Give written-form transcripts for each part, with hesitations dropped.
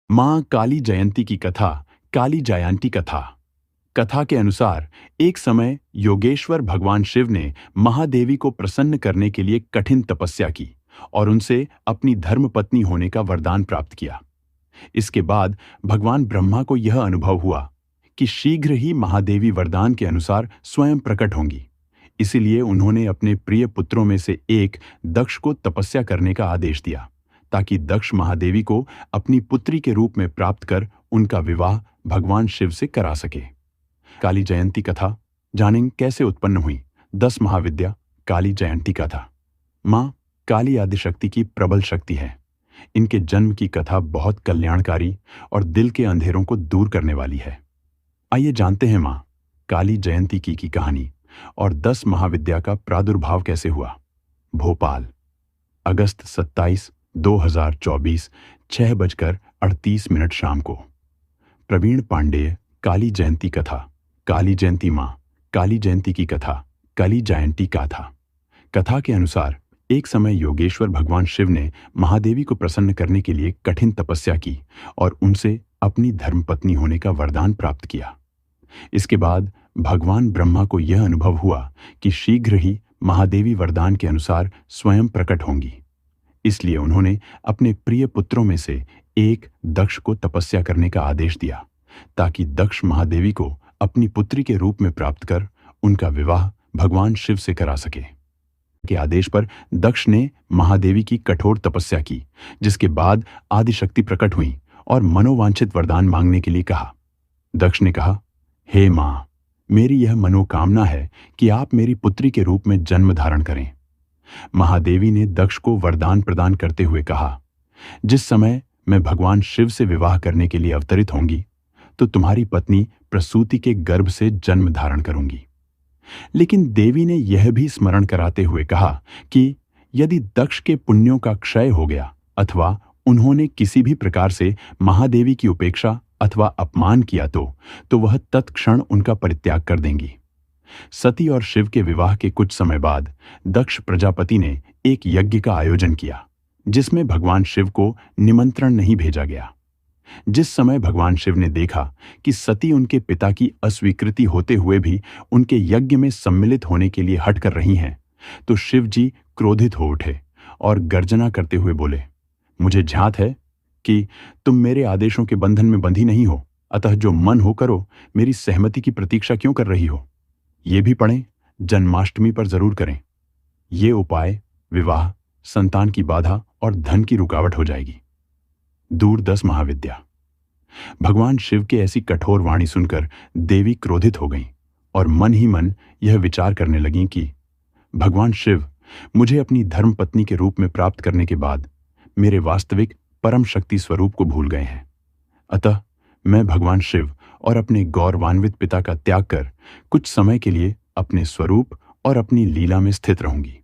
मां काली जयंती की कथा। काली जयंती कथा। कथा के अनुसार एक समय योगेश्वर भगवान शिव ने महादेवी को प्रसन्न करने के लिए कठिन तपस्या की और उनसे अपनी धर्मपत्नी होने का वरदान प्राप्त किया। इसके बाद भगवान ब्रह्मा को यह अनुभव हुआ कि शीघ्र ही महादेवी वरदान के अनुसार स्वयं प्रकट होंगी। इसीलिए उन्होंने अपने प्रिय पुत्रों में से एक दक्ष को तपस्या करने का आदेश दिया, ताकि दक्ष महादेवी को अपनी पुत्री के रूप में प्राप्त कर उनका विवाह भगवान शिव से करा सके। काली जयंती कथा। जानें कैसे उत्पन्न हुई 10 महाविद्या। काली जयंती कथा। मां काली आदिशक्ति की प्रबल शक्ति है। इनके जन्म की कथा बहुत कल्याणकारी और दिल के अंधेरों को दूर करने वाली है। आइए जानते हैं मां काली जयंती की कहानी और 10 महाविद्या का प्रादुर्भाव कैसे हुआ। भोपाल, अगस्त 27, 2024, 6:38 शाम को। प्रवीण पांडेय। काली जयंती कथा। काली जयंती मां काली जयंती की कथा। काली जयंती कथा। कथा के अनुसार एक समय योगेश्वर भगवान शिव ने महादेवी को प्रसन्न करने के लिए कठिन तपस्या की और उनसे अपनी धर्मपत्नी होने का वरदान प्राप्त किया। इसके बाद भगवान ब्रह्मा को यह अनुभव हुआ कि शीघ्र ही महादेवी वरदान के अनुसार स्वयं प्रकट होंगी। इसलिए उन्होंने अपने प्रिय पुत्रों में से एक दक्ष को तपस्या करने का आदेश दिया, ताकि दक्ष महादेवी को अपनी पुत्री के रूप में प्राप्त कर उनका विवाह भगवान शिव से करा सके। के आदेश पर दक्ष ने महादेवी की कठोर तपस्या की, जिसके बाद आदिशक्ति प्रकट हुई और मनोवांछित वरदान मांगने के लिए कहा। दक्ष ने कहा, हे मां, मेरी यह मनोकामना है कि आप मेरी पुत्री के रूप में जन्म धारण करें। महादेवी ने दक्ष को वरदान प्रदान करते हुए कहा, जिस समय मैं भगवान शिव से विवाह करने के लिए अवतरित होंगी, तो तुम्हारी पत्नी प्रसूति के गर्भ से जन्म धारण करूंगी। लेकिन देवी ने यह भी स्मरण कराते हुए कहा कि यदि दक्ष के पुण्यों का क्षय हो गया अथवा उन्होंने किसी भी प्रकार से महादेवी की उपेक्षा अथवा अपमान किया तो वह तत्क्षण उनका परित्याग कर देंगी। सती और शिव के विवाह के कुछ समय बाद दक्ष प्रजापति ने एक यज्ञ का आयोजन किया, जिसमें भगवान शिव को निमंत्रण नहीं भेजा गया। जिस समय भगवान शिव ने देखा कि सती उनके पिता की अस्वीकृति होते हुए भी उनके यज्ञ में सम्मिलित होने के लिए हट कर रही हैं, तो शिव जी क्रोधित हो उठे और गर्जना करते हुए बोले, मुझे ध्यात है कि तुम मेरे आदेशों के बंधन में बंधी नहीं हो, अतः जो मन हो करो, मेरी सहमति की प्रतीक्षा क्यों कर रही हो? ये भी पढ़ें, जन्माष्टमी पर जरूर करें। ये उपाय विवाह, संतान की बाधा और धन की रुकावट हो जाएगी। दूर 10 महाविद्या। भगवान शिव के ऐसी कठोर वाणी सुनकर देवी क्रोधित हो गईं और मन ही मन यह विचार करने लगीं कि भगवान शिव मुझे अपनी धर्मपत्नी के रूप में प्राप्त करने के बाद मेरे वास्तविक परम शक्ति स्वरूप को भूल गए हैं। अतः मैं भगवान शिव और अपने गौरवान्वित पिता का त्याग कर कुछ समय के लिए अपने स्वरूप और अपनी लीला में स्थित रहूंगी।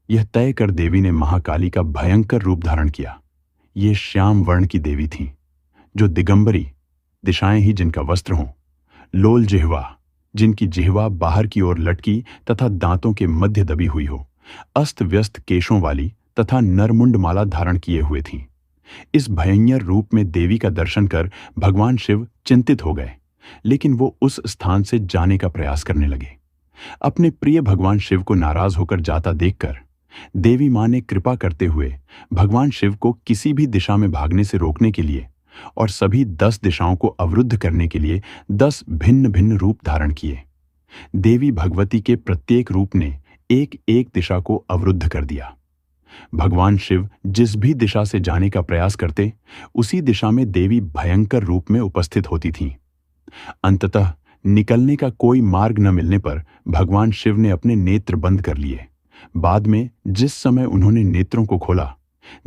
यह तय कर देवी ने महाकाली का भयंकर रूप धारण किया। ये श्याम वर्ण की देवी थीं, जो दिगंबरी, दिशाएं ही जिनका वस्त्र हों, लोल जिह्वा, जिनकी जिह्वा बाहर की ओर लटकी तथा दांतों के मध्य दबी हुई हो, अस्त व्यस्त केशों वाली तथा नरमुंड माला धारण किए हुए थीं। इस भयंकर रूप में देवी का दर्शन कर भगवान शिव चिंतित हो गए, लेकिन वो उस स्थान से जाने का प्रयास करने लगे। अपने प्रिय भगवान शिव को नाराज होकर जाता देखकर देवी मां ने कृपा करते हुए भगवान शिव को किसी भी दिशा में भागने से रोकने के लिए और सभी 10 दिशाओं को अवरुद्ध करने के लिए 10 भिन्न भिन्न रूप धारण किए। देवी भगवती के प्रत्येक रूप ने एक एक दिशा को अवरुद्ध कर दिया। भगवान शिव जिस भी दिशा से जाने का प्रयास करते, उसी दिशा में देवी भयंकर रूप में उपस्थित होती थीं। अंततः निकलने का कोई मार्ग न मिलने पर भगवान शिव ने अपने नेत्र बंद कर लिए। बाद में जिस समय उन्होंने नेत्रों को खोला,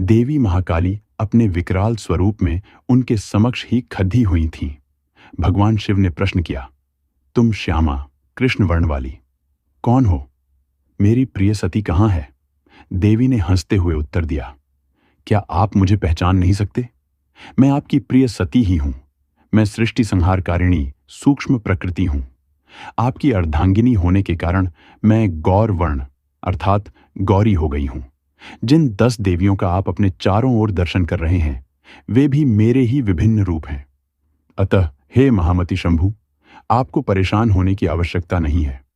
देवी महाकाली अपने विकराल स्वरूप में उनके समक्ष ही खड़ी हुई थीं। भगवान शिव ने प्रश्न किया, तुम श्यामा, कृष्ण वर्ण वाली कौन हो? मेरी प्रिय सती कहाँ है? देवी ने हंसते हुए उत्तर दिया, क्या आप मुझे पहचान नहीं सकते? मैं आपकी प्रिय सती ही हूं। मैं सृष्टि संहारकारिणी सूक्ष्म प्रकृति हूं। आपकी अर्धांगिनी होने के कारण मैं गौर वर्ण अर्थात गौरी हो गई हूं। जिन 10 देवियों का आप अपने चारों ओर दर्शन कर रहे हैं, वे भी मेरे ही विभिन्न रूप हैं। अतः हे महामति शंभु, आपको परेशान होने की आवश्यकता नहीं है।